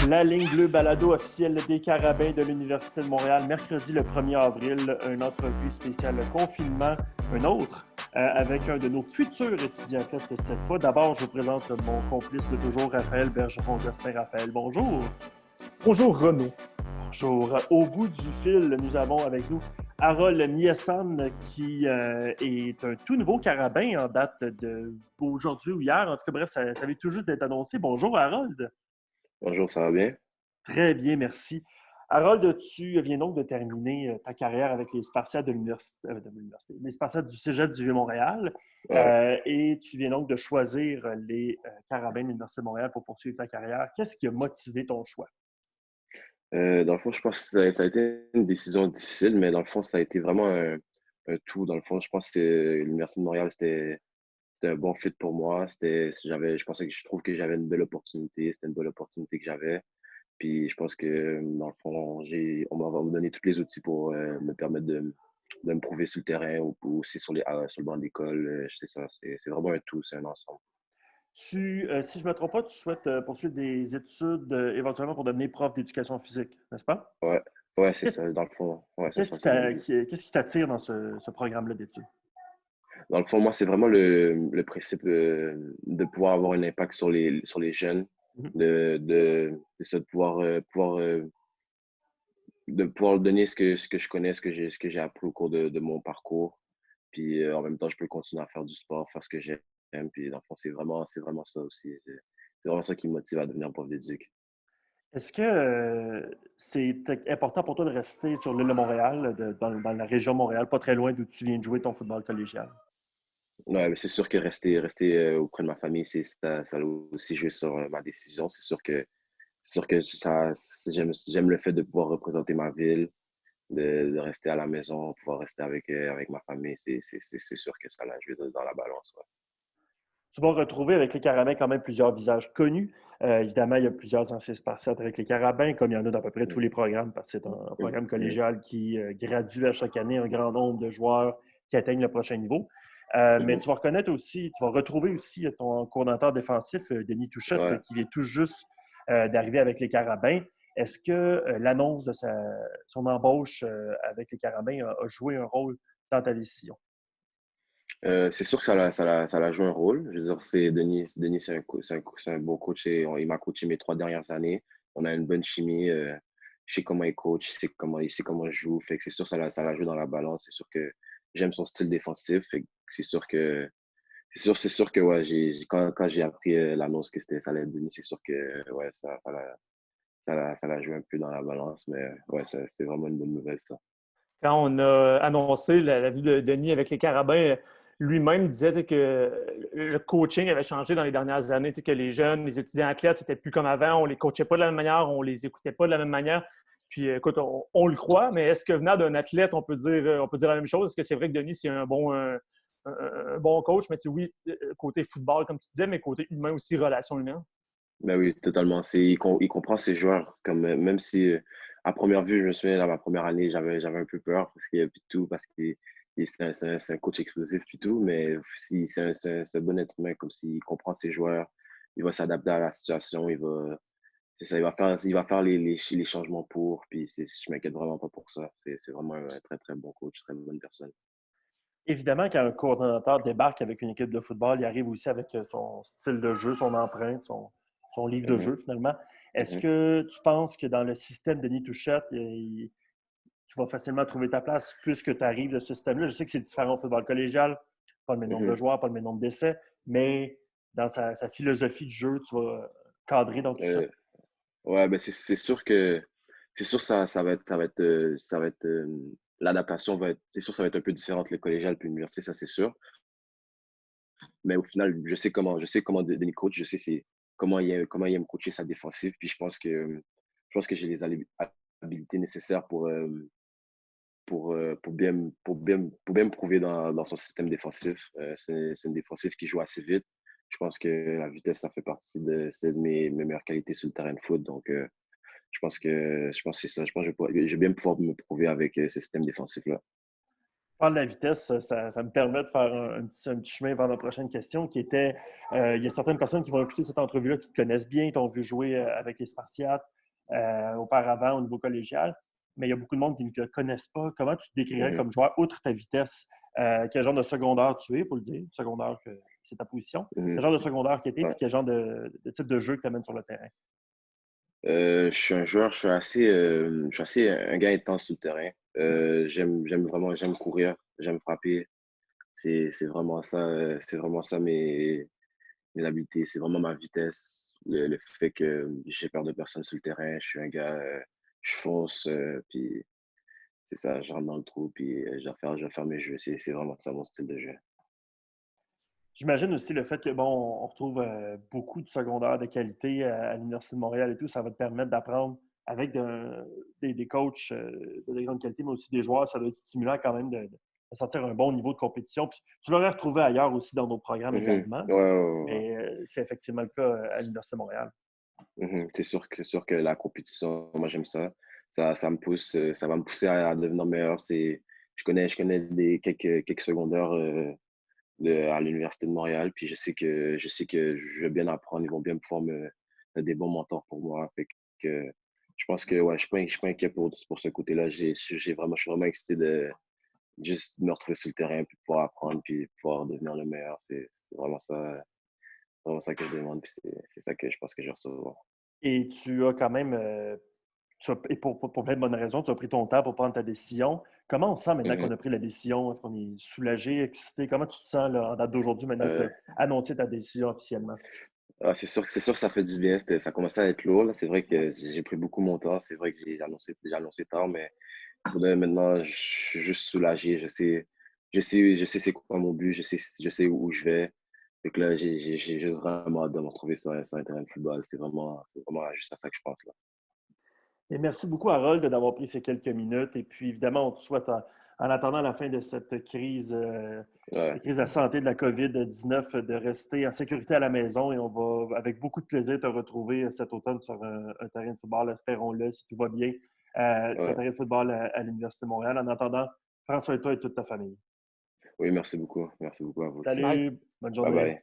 La ligne bleue balado officielle des Carabins de l'Université de Montréal, mercredi le 1er avril, une entrevue spéciale confinement, un autre, avec un de nos futurs étudiants cette fois. D'abord, je vous présente mon complice de toujours, Raphaël Bergeron-Gostin. Raphaël, bonjour. Bonjour Renaud. Bonjour. Au bout du fil, nous avons avec nous Harold Niesson, qui est un tout nouveau carabin en date d'aujourd'hui ou hier. En tout cas, bref, ça vient tout juste d'être annoncé. Bonjour, Harold. Bonjour, ça va bien? Très bien, merci. Harold, tu viens donc de terminer ta carrière avec les Spartiates de l'université, les Spartiates du Cégep du Vieux-Montréal, Ouais. et tu viens donc de choisir les Carabins de l'Université de Montréal pour poursuivre ta carrière. Qu'est-ce qui a motivé ton choix? Dans le fond, je pense que ça a été une décision difficile, mais dans le fond, ça a été vraiment un tout. Dans le fond, je pense que l'Université de Montréal, c'était un bon fit pour moi. Je trouve que j'avais une belle opportunité. C'était une bonne opportunité que j'avais. Puis je pense que, dans le fond, on va me donner tous les outils pour me permettre de me prouver sur le terrain ou aussi sur le banc d'école. C'est ça, c'est vraiment un tout, c'est un ensemble. Si je ne me trompe pas, tu souhaites poursuivre des études éventuellement pour devenir prof d'éducation physique, n'est-ce pas? Ouais, ouais, c'est Qu'est-ce ça. Dans le fond, ouais, c'est qu'est-ce ça, qui c'est mon but. qu'est-ce qui t'attire dans ce programme-là d'études? Dans le fond, moi, c'est vraiment le principe de pouvoir avoir un impact sur les jeunes, Mhm. de ça, de pouvoir donner ce que je connais, ce que j'ai appris au cours de mon parcours. Puis en même temps, je peux continuer à faire du sport, faire ce que j'aime. Puis dans le fond, c'est vraiment ça aussi. C'est vraiment ça qui me motive à devenir prof d'éduc. Est-ce que c'est important pour toi de rester sur l'île de Montréal, dans la région de Montréal, pas très loin d'où tu viens de jouer ton football collégial? Ouais, mais c'est sûr que rester auprès de ma famille, ça a aussi joué sur ma décision. C'est sûr que j'aime le fait de pouvoir représenter ma ville, de rester à la maison, pouvoir rester avec ma famille. C'est sûr que ça l'a joué dans la balance. Ouais. Tu vas retrouver avec les Carabins quand même plusieurs visages connus. Évidemment, il y a plusieurs anciens Spartiates avec les Carabins, comme il y en a dans à peu près tous Mhm. les programmes, parce que c'est un Mhm. programme Mhm. collégial qui gradue à chaque année un grand nombre de joueurs qui atteignent le prochain niveau. Mais Mhm. tu vas reconnaître aussi, tu vas retrouver aussi ton coordonnateur défensif, Denis Touchette, Ouais. qui vient tout juste d'arriver avec les Carabins. Est-ce que l'annonce de son embauche avec les Carabins a joué un rôle dans ta décision? C'est sûr que ça l'a joué un rôle. Je veux dire, Denis, c'est un bon coach et il m'a coaché mes 3 dernières années. On a une bonne chimie. Je sais comment il coach, il sait comment je joue. Fait que c'est sûr que ça l'a joué dans la balance. C'est sûr que j'aime son style défensif. Fait que c'est sûr que ouais, quand j'ai appris l'annonce que ça allait être Denis, c'est sûr que ouais, ça l'a joué un peu dans la balance. Mais ouais, c'est vraiment une bonne nouvelle, ça. Quand on a annoncé la vue de Denis avec les Carabins, lui-même disait que le coaching avait changé dans les dernières années, que les jeunes, les étudiants athlètes, c'était plus comme avant, on les coachait pas de la même manière, on les écoutait pas de la même manière. Puis écoute, on le croit, mais est-ce que venant d'un athlète, on peut dire la même chose? Est-ce que c'est vrai que Denis, c'est un bon coach, mais oui, côté football, comme tu disais, mais côté humain aussi, relation humaine? Ben oui, totalement. Il comprend ses joueurs, comme, même si à première vue, je me souviens, dans ma première année, j'avais un peu peur parce que c'est un coach explosif puis tout, mais si, c'est un bon être humain, comme s'il comprend ses joueurs, il va s'adapter à la situation, c'est ça, il va faire les changements puis je m'inquiète vraiment pas pour ça. C'est vraiment un très, très bon coach, très bonne personne. Évidemment, quand un coordonnateur débarque avec une équipe de football, il arrive aussi avec son style de jeu, son empreinte, son livre de Mhm, jeu, finalement. Est-ce mhm, que tu penses que dans le système de Denis Touchette, tu vas facilement trouver ta place puisque tu arrives de ce système-là? Je sais que c'est différent au football collégial, pas le même nombre de mhm. joueurs, pas le même nombre d'essais, mais dans sa philosophie de jeu, tu vas cadrer dans tout ça. Euh, Ouais, ben c'est sûr que l'adaptation c'est sûr que ça va être un peu différente le collégial puis l'université, ça c'est sûr. Mais au final, je sais comment Denis coach, je sais comment il aime coacher sa défensive, puis je pense que j'ai les habilités nécessaires pour bien me prouver dans son système défensif. C'est une défensive qui joue assez vite. Je pense que la vitesse, ça fait partie c'est de mes meilleures qualités sur le terrain de foot. Donc, je pense que c'est ça. Je pense que je vais bien pouvoir me prouver avec ce système défensif-là. Parle de la vitesse, ça me permet de faire un petit chemin vers la prochaine question qui était, il y a certaines personnes qui vont écouter cette entrevue-là qui te connaissent bien, t'ont vu jouer avec les Spartiates auparavant au niveau collégial, mais il y a beaucoup de monde qui ne te connaissent pas. Comment tu te décrirais Mhm, comme joueur, outre ta vitesse? Quel genre de secondaire tu es, il faut le dire, secondaire, c'est ta position. mhm, Quel genre de secondaire que tu es, puis ouais. quel genre de type de jeu que tu amènes sur le terrain? Je suis un joueur, je suis assez un gars intense sur le terrain. J'aime vraiment, j'aime courir, j'aime frapper. C'est vraiment ça mes habiletés. C'est vraiment ma vitesse, le fait que j'ai peur de personne sur le terrain. Je suis un gars, je fonce, puis c'est ça, je rentre dans le trou, puis je vais faire mes jeux. C'est vraiment ça mon style de jeu. J'imagine aussi le fait que, bon, on retrouve beaucoup de secondaires de qualité à l'Université de Montréal et tout, ça va te permettre d'apprendre avec des coachs de grande qualité, mais aussi des joueurs. Ça doit être stimulant quand même de sortir un bon niveau de compétition. Puis, tu l'aurais retrouvé ailleurs aussi dans nos programmes Mhm. également, Ouais, ouais, ouais, ouais. mais c'est effectivement le cas à l'Université de Montréal. Mhm. C'est sûr que la compétition, moi j'aime ça. Ça me pousse, ça va me pousser à devenir meilleur. Je connais quelques secondaires à l'Université de Montréal, puis je sais que je vais bien apprendre. Ils vont bien pouvoir me être des bons mentors pour moi. Fait que je pense que ouais, je suis pas inquiet pour ce côté-là. Je suis vraiment excité de juste me retrouver sur le terrain, puis pouvoir apprendre, puis pouvoir devenir le meilleur. C'est vraiment ça que je demande, puis c'est ça que je pense que je vais recevoir. Et tu as quand même, et pour plein de bonnes raisons, tu as pris ton temps pour prendre ta décision. Comment on se sent maintenant qu'on Mhm. a pris la décision? Est-ce qu'on est soulagé, excité? Comment tu te sens là, en date d'aujourd'hui, maintenant que tu Euh, as annoncé ta décision officiellement? c'est sûr que ça fait du bien. Ça commençait à être lourd, là. C'est vrai que j'ai pris beaucoup mon temps. C'est vrai que j'ai annoncé tard, mais pour de vrai, maintenant, je suis juste soulagé. Je sais c'est quoi mon but. Je sais où je vais. Fait que là, j'ai juste vraiment hâte de me retrouver sur un terrain de football. C'est vraiment juste à ça que je pense, là. Et merci beaucoup, Harold, d'avoir pris ces quelques minutes. Et puis, évidemment, on te souhaite, en attendant la fin de cette crise, la Ouais, crise de la santé de la COVID-19, de rester en sécurité à la maison. Et on va, avec beaucoup de plaisir, te retrouver cet automne sur un terrain de football, espérons-le, si tout va bien, un ouais. terrain de football à l'Université de Montréal. En attendant, prends soin de toi et de toute ta famille. Oui, merci beaucoup. Merci beaucoup à vous aussi. Bye. Salut, bonne Bye journée. bye.